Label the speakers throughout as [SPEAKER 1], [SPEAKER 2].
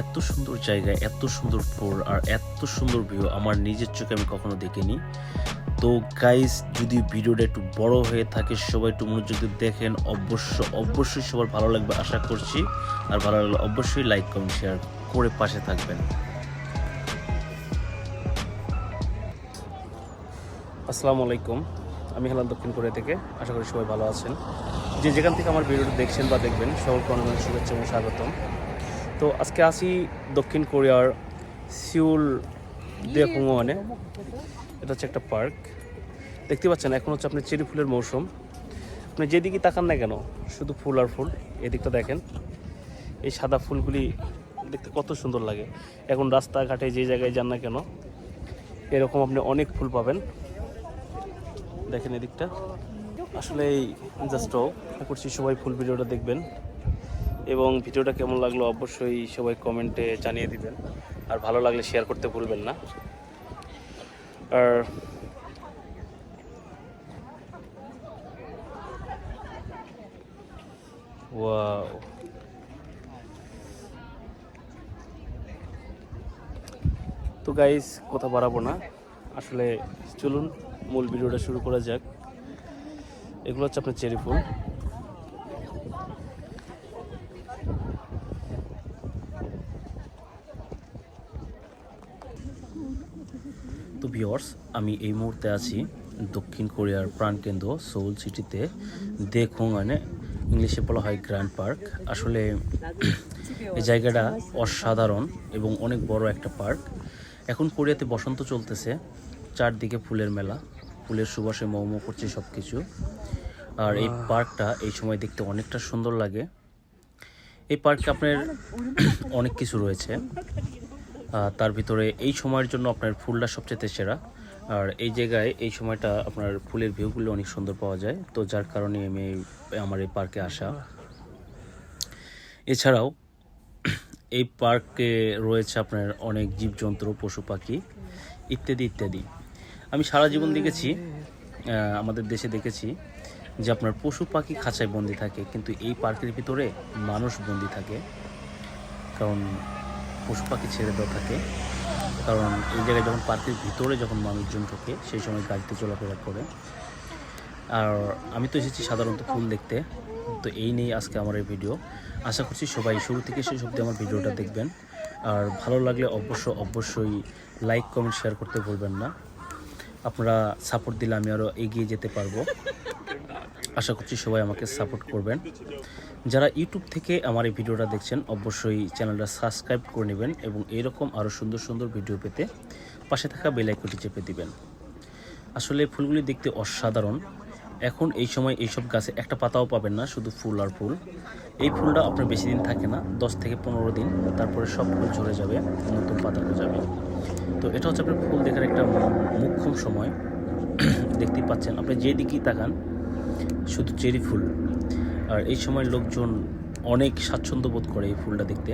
[SPEAKER 1] এত সুন্দর জায়গা, এত সুন্দর ফুল আর এত সুন্দর ভিউ আমার নিজের চোখে আমি কখনো দেখিনি। তো গাইস, যদি ভিডিওটা একটু বড় হয়ে থাকে সবাই একটু মনোযোগ দিয়ে দেখেন, অবশ্যই সবার ভালো লাগবে আশা করছি। আর ভালো লাগলে অবশ্যই লাইক কমেন্ট শেয়ার করে পাশে থাকবেন। আসসালামু আলাইকুম, আমি হলাম দক্ষিণ কোরিয়া থেকে। আশা করি সবাই ভালো আছেন। যে যেখান থেকে আমার ভিডিওটা দেখছেন বা দেখবেন সকলকে অনেক অনেক শুভেচ্ছা এবং স্বাগতম। তো আজকে আসি দক্ষিণ কোরিয়ার সিউল দেহংওয়ানে। এটা হচ্ছে একটা পার্ক, দেখতে পাচ্ছেন। এখন হচ্ছে আপনার চেরি ফুলের মৌসুম। আপনি যেদিকে তাকান না কেন শুধু ফুল আর ফুল। এদিকটা দেখেন, এই সাদা ফুলগুলি দেখতে কত সুন্দর লাগে। এখন রাস্তাঘাটে যে জায়গায় যান না কেন এরকম আপনি অনেক ফুল পাবেন। দেখেন এদিকটা, আসলে এই জাস্ট আশা করছি সবাই ফুল ভিডিওটা দেখবেন এবং ভিডিওটা কেমন লাগলো অবশ্যই সবাই কমেন্টে জানিয়ে দিবেন। আর ভালো লাগলে শেয়ার করতে ভুলবেন না। আর ওয়াও, তো গাইস কথা বাড়াবো না, আসলে চলুন মূল ভিডিওটা শুরু করা যাক। এগুলো হচ্ছে আপনার চেরি ফুল। তো ভিউয়ার্স, আমি এই মুহূর্তে আছি দক্ষিণ কোরিয়ার প্রাণকেন্দ্র সোউল সিটিতে দেহংওয়ানে, ইংলিশে বলা হয় গ্র্যান্ড পার্ক। আসলে এই জায়গাটা অসাধারণ এবং অনেক বড় একটা পার্ক। এখন কোরিয়াতে বসন্ত চলতেছে, চারদিকে ফুলের মেলা, ফুলের সুবাসে মৌমৌ করছে সব কিছু। আর এই পার্কটা এই সময় দেখতে অনেকটা সুন্দর লাগে। এই পার্কে আপনার অনেক কিছু রয়েছে, তার ভিতরে এই সময়ের জন্য আপনার ফুলটা সবচেয়ে সেরা। আর এই জায়গায় এই সময়টা আপনার ফুলের ভিউগুলো অনেক সুন্দর পাওয়া যায়, তো যার কারণে আমি আমার এই পার্কে আসা। এছাড়াও এই পার্কে রয়েছে আপনার অনেক জীবজন্তু, পশু পাখি ইত্যাদি ইত্যাদি। আমি সারা জীবন দেখেছি, আমাদের দেশে দেখেছি যে আপনার পশু পাখি খাঁচায় বন্দি থাকে, কিন্তু এই পার্কের ভিতরে মানুষ বন্দি থাকে। কারণ পশু পাখি ছেড়ে দেওয়া থাকে, কারণ এই জায়গায় যখন পার্কের ভিতরে যখন মানুষজন ঢোকে সেই সময় গাড়িতে চলাফেরা করে। আর আমি তো এসেছি সাধারণত ফুল দেখতে, তো এই নিয়ে আজকে আমার এই ভিডিও। আশা করছি সবাই শুরু থেকে শেষ অবধি আমার ভিডিওটা দেখবেন। আর ভালো লাগলে অবশ্যই লাইক কমেন্ট শেয়ার করতে ভুলবেন না। আপনারা সাপোর্ট দিলে আমি আরও এগিয়ে যেতে পারবো। আশা করছি সবাই আমাকে সাপোর্ট করবেন। যারা ইউটিউব থেকে আমার এই ভিডিওটা দেখছেন অবশ্যই চ্যানেলটা সাবস্ক্রাইব করে নেবেন এবং এরকম আরও সুন্দর সুন্দর ভিডিও পেতে পাশে থাকা বেল আইকনটি চেপে দিবেন। আসলে ফুলগুলি দেখতে অসাধারণ। এখন এই সময় এইসব গাছে একটা পাতাও পাবেন না, শুধু ফুল আর ফুল। এই ফুলটা আপনার বেশি দিন থাকে না, 10 থেকে 15 দিন, তারপরে সব ফুল ঝরে যাবে, নতুন পাতা যাবে। তো এটা হচ্ছে আপনার ফুল দেখার একটা মোক্ষম সময়। দেখতেই পাচ্ছেন, আপনি যেদিকেই তাকান শুধু চেরি ফুল। আর এই সময় লোকজন অনেক স্বাচ্ছন্দ্য বোধ করে এই ফুলটা দেখতে।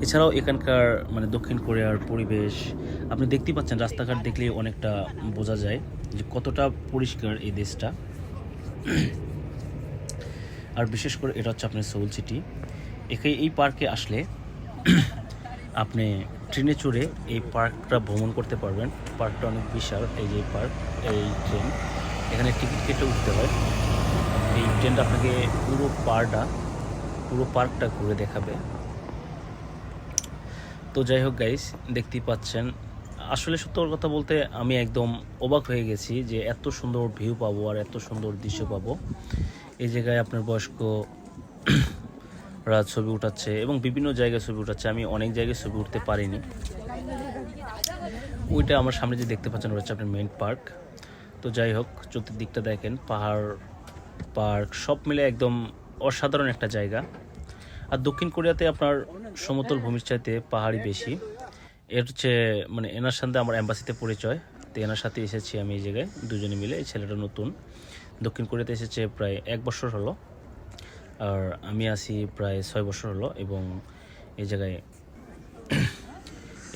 [SPEAKER 1] এছাড়াও এখানকার দক্ষিণ কোরিয়ার পরিবেশ আপনি দেখতেই পাচ্ছেন, রাস্তাঘাট দেখলেই অনেকটা বোঝা যায় যে কতটা পরিষ্কার এই দেশটা। আর বিশেষ করে এটা হচ্ছে আপনার সোউল সিটি। এই পার্কে আসলে আপনি ট্রেনে চড়ে এই পার্কটা ভ্রমণ করতে পারবেন। পার্কটা অনেক বিশাল। এই যে পার্ক, এই ট্রেন, এখানে টিকিট কেটে উঠতে হয়। এই ট্রেনটা আপনাকে পুরো পার্কটা ঘুরে দেখাবে। তো যাই হোক গাইস, দেখতেই পাচ্ছেন, আসলে সত্য কথা বলতে আমি একদম অবাক হয়ে গেছি যে এত সুন্দর ভিউ পাবো আর এত সুন্দর দৃশ্য পাবো। এই জায়গায় আপনার বয়স্করা ছবি উঠাচ্ছে এবং বিভিন্ন জায়গায় ছবি উঠাচ্ছে। আমি অনেক জায়গায় ছবি উঠতে পারিনি। ওইটা আমার সামনে যে দেখতে পাচ্ছেন ওটা হচ্ছে আপনার মেইন পার্ক। তো যাই হোক, চতুর্দিকটা দেখেন, পাহাড়, পার্ক সব মিলে একদম অসাধারণ একটা জায়গা। আর দক্ষিণ কোরিয়াতে আপনার সমতল ভূমির চাইতে পাহাড়ি বেশি। এর হচ্ছে এনার সাথে আমার অ্যাম্বাসিতে পরিচয়, তো এনার সাথে এসেছি আমি এই জায়গায় দুজনে মিলে। এই ছেলেটা নতুন দক্ষিণ কোরিয়াতে এসেছে, প্রায় 1 বছর হলো, আর আমি আছি প্রায় 6 বছর হলো। এবং এই জায়গায়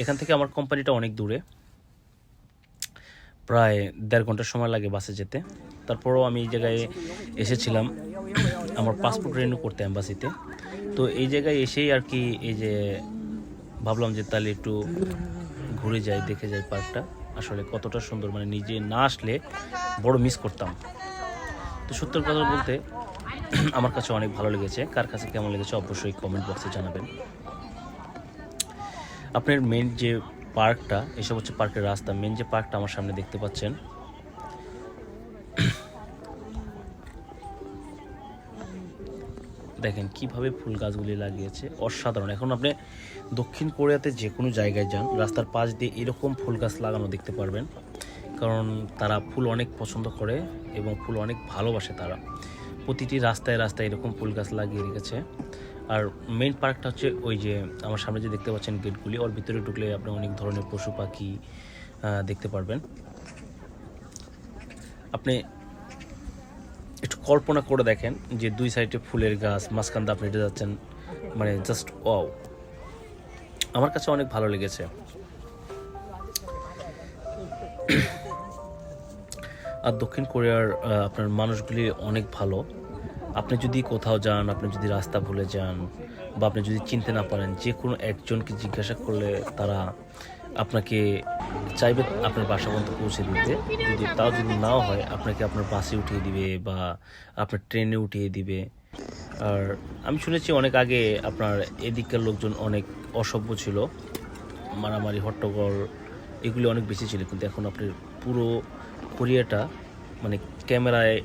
[SPEAKER 1] এখান থেকে আমার কোম্পানিটা অনেক দূরে, প্রায় 1.5 ঘন্টার সময় লাগে বাসে যেতে। তারপরও আমি এই জায়গায় এসেছিলাম আমার পাসপোর্ট রিনিউ করতে অ্যাম্বাসিতে। তো এই জায়গায় এসেই আর কি এই যে ভাবলাম যে তাহলে একটু ঘুরে যাই, দেখে যাই পার্কটা আসলে কতটা সুন্দর, মানে নিজে না আসলে বড় মিস করতাম। তো সত্যি কথা বলতে আমার কাছে অনেক ভালো লেগেছে। কার কাছে কেমন লেগেছে অবশ্যই কমেন্ট বক্সে জানাবেন। আপনার মেন যে পার্কটা, এসব হচ্ছে পার্কের রাস্তা। মেন যে পার্কটা আমার সামনে দেখতে পাচ্ছেন, দেখেন কিভাবে ফুল গাছগুলি লাগিয়েছে, অসাধারণ। এখন আপনি দক্ষিণ কোরিয়াতে যে কোনো জায়গায় যান, রাস্তার পাশ দিয়ে এরকম ফুল গাছ লাগানো দেখতে পারবেন, কারণ তারা ফুল অনেক পছন্দ করে এবং ফুল অনেক ভালোবাসে। তারা প্রতিটি রাস্তায় রাস্তায় এরকম ফুল গাছ লাগিয়ে রেখেছে। আর মেইন পার্কটা হচ্ছে ওই যে আমার সামনে যে দেখতে পাচ্ছেন গেটগুলি, ওর ভিতরে ঢুকলে আপনি অনেক ধরনের পশু পাখি দেখতে পারবেন। আপনি একটু কল্পনা করে দেখেন যে দুই সাইডে ফুলের গাছ, মাঝখান দিয়ে আপনি হেঁটে যাচ্ছেন, মানে জাস্ট ওয়াও। আমার কাছে অনেক ভালো লেগেছে। আর দক্ষিণ কোরিয়ার আপনার মানুষগুলি অনেক ভালো। আপনি যদি কোথাও যান, আপনি যদি রাস্তা ভুলে যান বা আপনি যদি চিনতে না পারেন, যে কোনো একজনকে জিজ্ঞাসা করলে তারা আপনাকে চাইবে আপনার বাসা পর্যন্ত পৌঁছে দিতে। যদি তাও যদি নাও হয়, আপনাকে আপনার বাসে উঠিয়ে দিবে বা আপনার ট্রেনে উঠিয়ে দিবে। আর আমি শুনেছি অনেক আগে আপনার এদিককার লোকজন অনেক অসভ্য ছিল, মারামারি হট্টগোল এগুলি অনেক বেশি ছিল, কিন্তু এখন আপনার পুরো কোরিয়াটা মানে ক্যামেরায়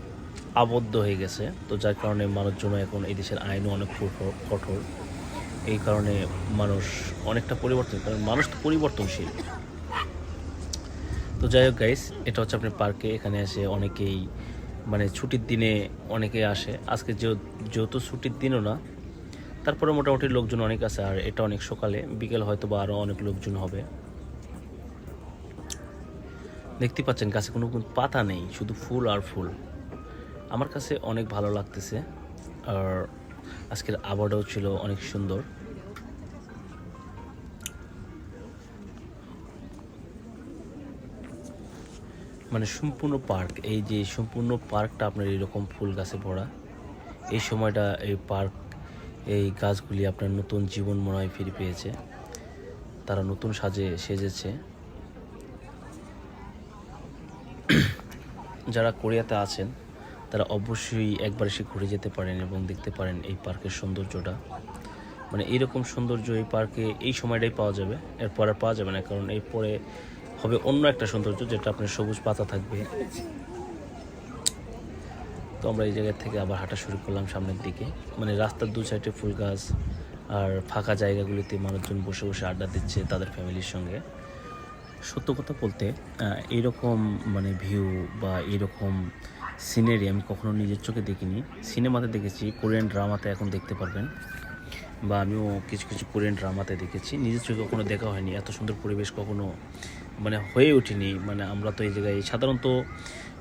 [SPEAKER 1] আবদ্ধ হয়ে গেছে। তো যার কারণে মানুষজন এখন এই দেশের আইনও অনেক কঠোর। এই কারণে মানুষ অনেকটা পরিবর্তন, কারণ মানুষ তো পরিবর্তনশীল। তো যাই হোক গাইস, এটা হচ্ছে আপনার পার্কে। এখানে এসে অনেকেই মানে ছুটির দিনে অনেকে আসে। আজকে যেহেতু ছুটির দিনও না, তারপরে মোটামুটি লোকজন অনেক আছে। আর এটা অনেক সকালে, বিকেল হয়তো বা আরও অনেক লোকজন হবে। দেখতে পাচ্ছেন গাছে কোনো পাতা নেই, শুধু ফুল আর ফুল। আমার কাছে অনেক ভালো লাগতেছে। আর আজকের আবহাওয়াটাও ছিল অনেক সুন্দর। মানে সম্পূর্ণ পার্ক, এই যে সম্পূর্ণ পার্কটা আপনার এরকম ফুল গাছে ভরা। এই সময়টা এই পার্ক, এই গাছগুলি আপনার নতুন জীবন মনে হয় ফিরে পেয়েছে, তারা নতুন সেজেছে। যারা কোরিয়াতে আছেন তারা অবশ্যই একবার এসে ঘুরে যেতে পারেন এবং দেখতে পারেন এই পার্কের সৌন্দর্যটা। মানে এইরকম সৌন্দর্য এই পার্কে এই সময়টাই পাওয়া যাবে, এরপর আর পাওয়া যাবে না, কারণ এরপরে হবে অন্য একটা সৌন্দর্য, যেটা আপনার সবুজ পাতা থাকবে। তো আমরা এই জায়গা থেকে আবার হাঁটা শুরু করলাম সামনের দিকে। মানে রাস্তার দু সাইডে ফুল গাছ আর ফাঁকা জায়গাগুলিতে মানুষজন বসে বসে আড্ডা দিচ্ছে তাদের ফ্যামিলির সঙ্গে। সত্য কথা বলতে এইরকম মানে ভিউ বা এইরকম সিনারি আমি কখনো নিজের চোখে দেখিনি। সিনেমাতে দেখেছি, কোরিয়ান ড্রামাতে এখন দেখতে পারবেন, বা আমিও কিছু কিছু কোরিয়ান ড্রামাতে দেখেছি। নিজের চোখে কখনো দেখা হয়নি, এত সুন্দর পরিবেশ কখনো মানে হয়ে ওঠেনি। মানে আমরা তো এই জায়গায় সাধারণত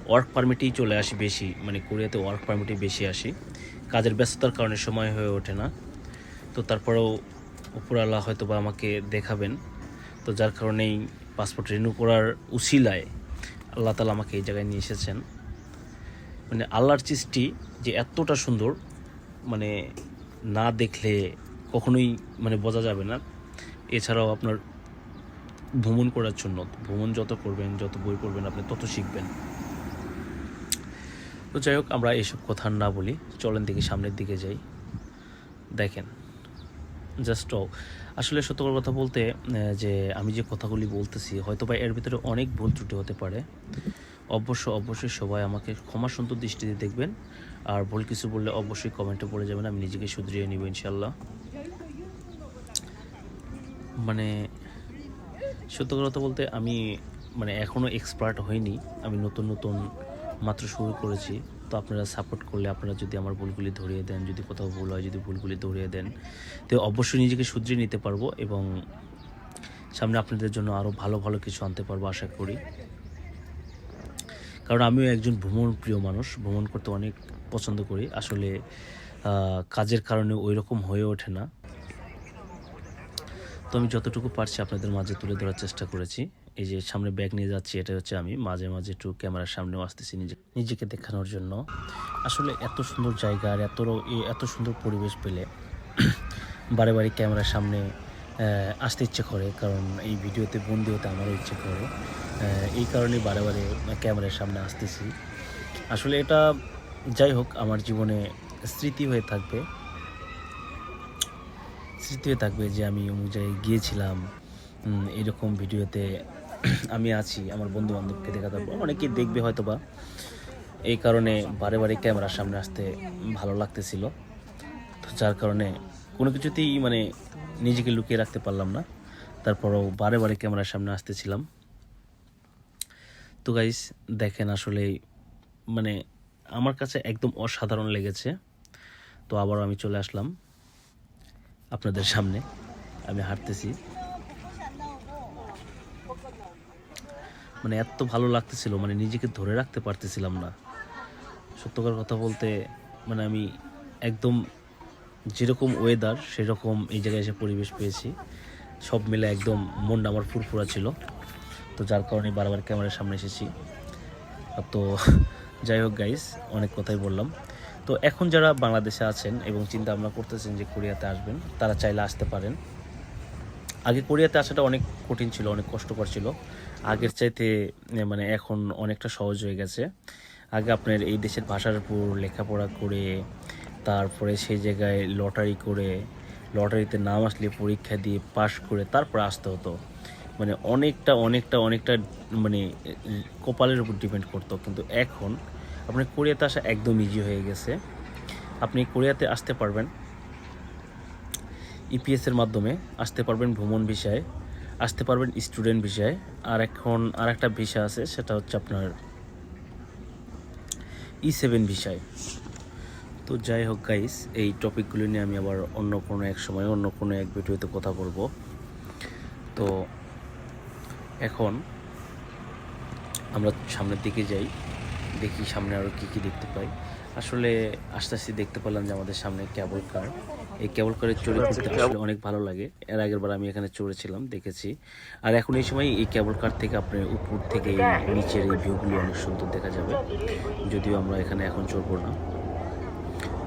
[SPEAKER 1] ওয়ার্ক পারমিটেই চলে আসি বেশি, মানে কোরিয়াতে ওয়ার্ক পারমিটেই বেশি আসি, কাজের ব্যস্ততার কারণে সময় হয়ে ওঠে না। তো তারপরেও উপরওয়ালা হয়তো বা আমাকে দেখাবেন, তো যার কারণেই পাসপোর্ট রিনিউ করার উসিলায় আল্লাহ তাআলা আমাকে এই জায়গায় নিয়ে এসেছেন। মানে আল্লাহর সৃষ্টি যে এতটা সুন্দর, মানে না দেখলে কখনোই মানে বোঝা যাবে না। এছাড়াও আপনার ভ্রমণ করার জন্য, ভ্রমণ যত করবেন, যত বই পড়বেন, আপনি তত শিখবেন। তো যাই হোক, আমরা এসব কথা না বলি, চলেন দেখি সামনের দিকে যাই। দেখেন জাস্ট আসলে সত্য কথা বলতে যে আমি যে কথাগুলি বলতেছি হয়তো বা এর ভিতরে অনেক ভুল ত্রুটি হতে পারে। অবশ্যই সবাই আমাকে ক্ষমা সুন্দর দৃষ্টিতে দেখবেন। আর ভুল কিছু বললে অবশ্যই কমেন্টে বলে যাবেন, আমি নিজেকে শুধরিয়ে নিব ইনশাল্লাহ। মানে সত্য কথা বলতে আমি মানে এখনও এক্সপার্ট হইনি, আমি নতুন মাত্র শুরু করেছি। তো আপনারা সাপোর্ট করলে, আপনারা যদি আমার ভুলগুলি ধরিয়ে দেন, যদি কোথাও ভুল হয়, যদি ভুলগুলি ধরিয়ে দেন, তো অবশ্যই নিজেকে শুধরিয়ে নিতে পারবো এবং সামনে আপনাদের জন্য আরও ভালো ভালো কিছু আনতে পারবো আশা করি। কারণ আমিও একজন ভ্রমণ প্রিয় মানুষ, ভ্রমণ করতে অনেক পছন্দ করি। আসলে কাজের কারণে ওই রকম হয়ে ওঠে না। তো আমি যতটুকু পারছি আপনাদের মাঝে তুলে ধরার চেষ্টা করেছি। এই যে সামনে ব্যাগ নিয়ে যাচ্ছি, এটা হচ্ছে আমি মাঝে মাঝে একটু ক্যামেরার সামনেও আসতেছি নিজেকে দেখানোর জন্য। আসলে এত সুন্দর জায়গা আর এত সুন্দর পরিবেশ পেলে বারে বারে ক্যামেরার সামনে আসতে ইচ্ছে করে, কারণ এই ভিডিওতে বন্দি হতে আমারও ইচ্ছে করে। এই কারণেই বারে বারে ক্যামেরার সামনে আসতেছি। আসলে এটা যাই হোক, আমার জীবনে স্মৃতি হয়ে থাকবে, যে আমি অমুক জায়গায় গিয়েছিলাম, এরকম ভিডিওতে আমি আছি, আমার বন্ধু বান্ধবকে দেখাতে পারবো, অনেকেই দেখবে হয়তো বা। এই কারণে বারে বারে ক্যামেরার সামনে আসতে ভালো লাগতেছিল। তো যার কারণে কোনো কিছুতেই মানে নিজেকে লুকিয়ে রাখতে পারলাম না, তারপরেও বারে বারে ক্যামেরার সামনে আসতেছিলাম। তো গাইস দেখেন, আসলে মানে আমার কাছে একদম অসাধারণ লেগেছে। তো আবারও আমি চলে আসলাম আপনাদের সামনে, আমি হাঁটতেছি, মানে এত ভালো লাগতেছিল, মানে নিজেকে ধরে রাখতে পারতেছিলাম না। সত্যকার কথা বলতে মানে আমি একদম যেরকম ওয়েদার সেরকম এই জায়গায় এসে পরিবেশ পেয়েছি, সব মিলে একদম মনটা আমার ফুরফুরা ছিল। তো যার কারণে বারবার ক্যামেরার সামনে এসেছি। তো যাই হোক গাইস, অনেক কথাই বললাম। তো এখন যারা বাংলাদেশে আছেন এবং চিন্তা ভাবনা করতেছেন যে কোরিয়াতে আসবেন, তারা চাইলে আসতে পারেন। আগে কোরিয়াতে আসাটা অনেক কঠিন ছিল, অনেক কষ্টকর ছিল। আগের চাইতে মানে এখন অনেকটা সহজ হয়ে গেছে। আগে আপনার এই দেশের ভাষার উপর লেখাপড়া করে, তারপরে সেই জায়গায় লটারি করে, লটারিতে নাম আসলে পরীক্ষা দিয়ে পাশ করে তারপরে আসতে হতো। মানে অনেকটা অনেকটা অনেকটা মানে কপালের উপর ডিপেন্ড করতো। কিন্তু এখন আপনার কোরিয়াতে আসা একদম ইজি হয়ে গেছে। আপনি কোরিয়াতে আসতে পারবেন ইপিএসের মাধ্যমে, আসতে পারবেন ভ্রমণ ভিসায়, আসতে পারবেন স্টুডেন্ট ভিসায়, আর এখন আর একটা ভিসা আছে, সেটা হচ্ছে আপনার E7 ভিসায়। তো যাই হোক গাইস, এই টপিকগুলো নিয়ে আমি আবার অন্য কোনো এক সময় অন্য কোনো এক ভিডিওতে কথা বলবো। তো এখন আমরা সামনের দিকে যাই, দেখি সামনে আরও কী দেখতে পাই। আসলে আস্তে আস্তে দেখতে পেলাম যে আমাদের সামনে কেবল কার। এই কেবল কারে চড়ে ঘুরতে আসলে অনেক ভালো লাগে। এর আগের বার আমি এখানে চড়েছিলাম, দেখেছি। আর এখন এই সময় এই কেবল কার থেকে আপনার উপর থেকে নিচের এই ভিউগুলি অনেক সুন্দর দেখা যাবে। যদিও আমরা এখানে এখন চড়বো না,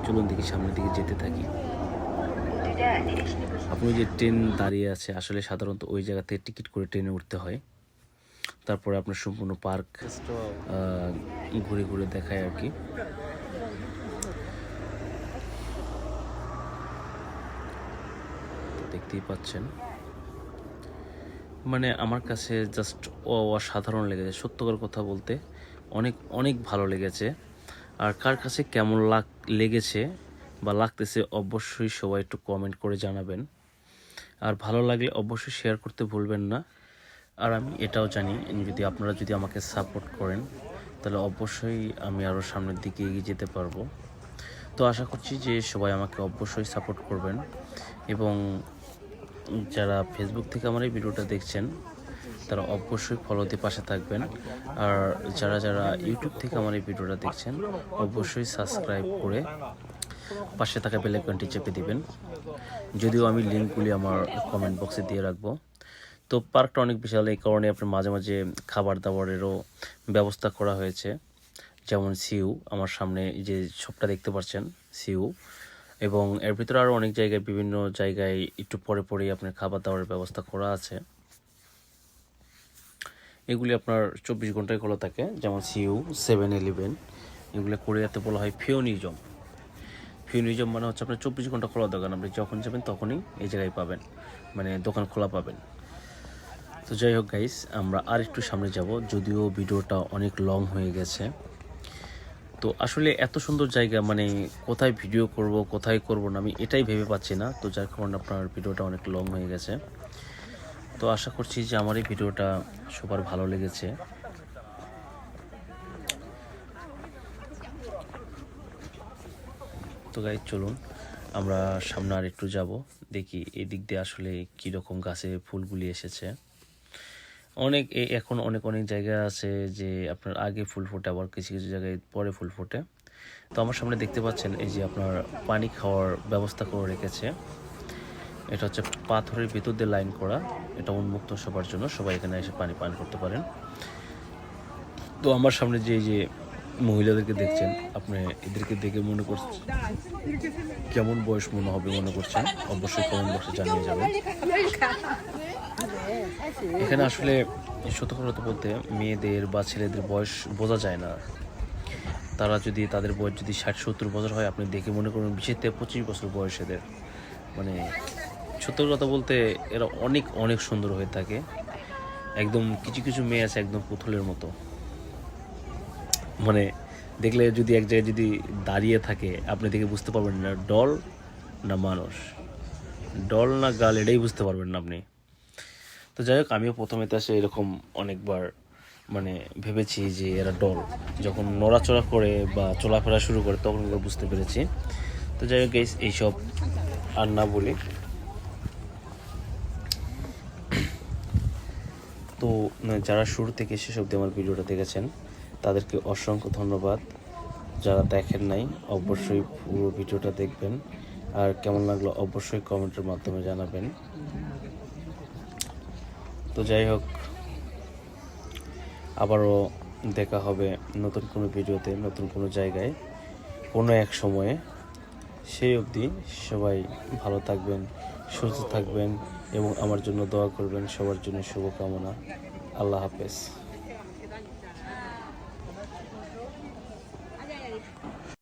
[SPEAKER 1] চলুন দেখি সামনের দিকে যেতে থাকি। আপনি যে ট্রেন দাঁড়িয়ে আছে, আসলে সাধারণত ওই জায়গা থেকে টিকিট করে ট্রেনে উঠতে হয়। তারপরে আপনার সম্পূর্ণ পার্ক ঘুরে ঘুরে দেখায় আর কি। দেখতেই পাচ্ছেন, মানে আমার কাছে জাস্ট অসাধারণ লেগেছে। সত্যকার কথা বলতে অনেক অনেক ভালো লেগেছে। আর কার কাছে কেমন লেগেছে বা লাগতেছে অবশ্যই সবাই একটু কমেন্ট করে জানাবেন। আর ভালো লাগলে অবশ্যই শেয়ার করতে ভুলবেন না। আর আমি এটাও জানি, যদি আপনারা আমাকে সাপোর্ট করেন, তাহলে অবশ্যই আমি আরও সামনের দিকে এগিয়ে যেতে পারবো। তো আশা করছি যে সবাই আমাকে অবশ্যই সাপোর্ট করবেন, এবং যারা ফেসবুক থেকে আমার এই ভিডিওটা দেখছেন তারা অবশ্যই ফলো দিয়ে পাশে থাকবেন। আর যারা ইউটিউব থেকে আমার এই ভিডিওটা দেখছেন, অবশ্যই সাবস্ক্রাইব করে পাশে থাকা বেল আইকনটি চেপে দিবেন। যদিও আমি লিঙ্কগুলি আমার কমেন্ট বক্সে দিয়ে রাখবো। তো পার্কটা অনেক বিশাল, এই কারণে আপনার মাঝে মাঝে খাবার দাবারেরও ব্যবস্থা করা হয়েছে। যেমন সিউ, আমার সামনে যে শপটা দেখতে পাচ্ছেন সিউ, এবং এর ভিতরে আরও অনেক জায়গায়, বিভিন্ন জায়গায় একটু পরে পরেই আপনার খাবার দাবারের ব্যবস্থা করা আছে। এগুলি আপনার 24 ঘন্টায় খোলা থাকে, যেমন সিউ, 7-Eleven। এগুলো কোরিয়াতে বলা হয় ফিওনিজম। ফিওনিজম মানে হচ্ছে আপনার 24 ঘন্টা খোলা দোকান, আপনি যখন যাবেন তখনই এই জায়গায় পাবেন, মানে দোকান খোলা পাবেন। তো যাই হোক গাইস, আমরা আর একটু সামনে যাব, যদিও ভিডিওটা অনেক লং হয়ে গেছে। তো আসলে এত সুন্দর জায়গা, মানে কোথায় ভিডিও করব কোথায় করব না, আমি এটাই ভেবে পাচ্ছি না। তো যার কারণে আপনার ভিডিওটা অনেক লং হয়ে গেছে। তো আশা করছি যে আমার এই ভিডিওটা সবার ভালো লেগেছে। তো গাইস চলুন আমরা সামনে আর একটু যাব, দেখি এই দিক দিয়ে আসলে কীরকম গাছে ফুলগুলি এসেছে। এখন অনেক জায়গা আছে যে আপনার আগে ফুল ফোটে, আবার কিছু কিছু জায়গায় পরে ফুল ফোটে। তো আমার সামনে দেখতে পাচ্ছেন এই যে আপনার পানি খাওয়ার ব্যবস্থা করে রেখেছে। এটা হচ্ছে পাথরের ভিতর দিয়ে লাইন করা, এটা উন্মুক্ত সবার জন্য, সবাই এখানে এসে পানি পান করতে পারেন। তো আমার সামনে যে মহিলাদেরকে দেখছেন, আপনি এদেরকে দেখে মনে করছেন কেমন বয়স মনে হবে মনে করছেন, অবশ্যই কমেন্ট বক্সে জানিয়ে যাবেন। এখানে আসলে সত্য কথা বলতে মেয়েদের বা ছেলেদের বয়স বোঝা যায় না। তারা যদি তাদের বয়স যদি 60-70 বছর হয়, আপনি দেখে মনে করুন 20-25 বছর বয়স এদের। মানে সত্য কথা বলতে এরা অনেক অনেক সুন্দর হয়ে থাকে। একদম কিছু কিছু মেয়ে আছে একদম পুতুলের মতো, মানে দেখলে যদি এক জায়গায় যদি দাঁড়িয়ে থাকে আপনি দেখে বুঝতে পারবেন না ডল না মানুষ, ডল না গাল, এটাই বুঝতে পারবেন না আপনি। তো যাই হোক, আমিও প্রথমে তো আসে এরকম অনেকবার মানে ভেবেছি যে এরা ডল, যখন নড়াচড়া করে বা চলাফেরা শুরু করে তখন এগুলো বুঝতে পেরেছি। তো যাই হোক গাইস, এইসব আর না বলি। তো যারা শুরু থেকে শেষ অবধি আমার ভিডিওটা দেখেছেন তাদেরকে অসংখ্য ধন্যবাদ। যারা দেখেন নাই অবশ্যই পুরো ভিডিওটা দেখবেন, আর কেমন লাগলো অবশ্যই কমেন্টের মাধ্যমে জানাবেন। তো যাই হোক, আবারও দেখা হবে নতুন কোনো ভিডিওতে, নতুন কোনো জায়গায়, কোনো এক সময়ে। সেই অবধি সবাই ভালো থাকবেন, সুস্থ থাকবেন এবং আমার জন্য দোয়া করবেন। সবার জন্য শুভকামনা। আল্লাহ হাফেজ।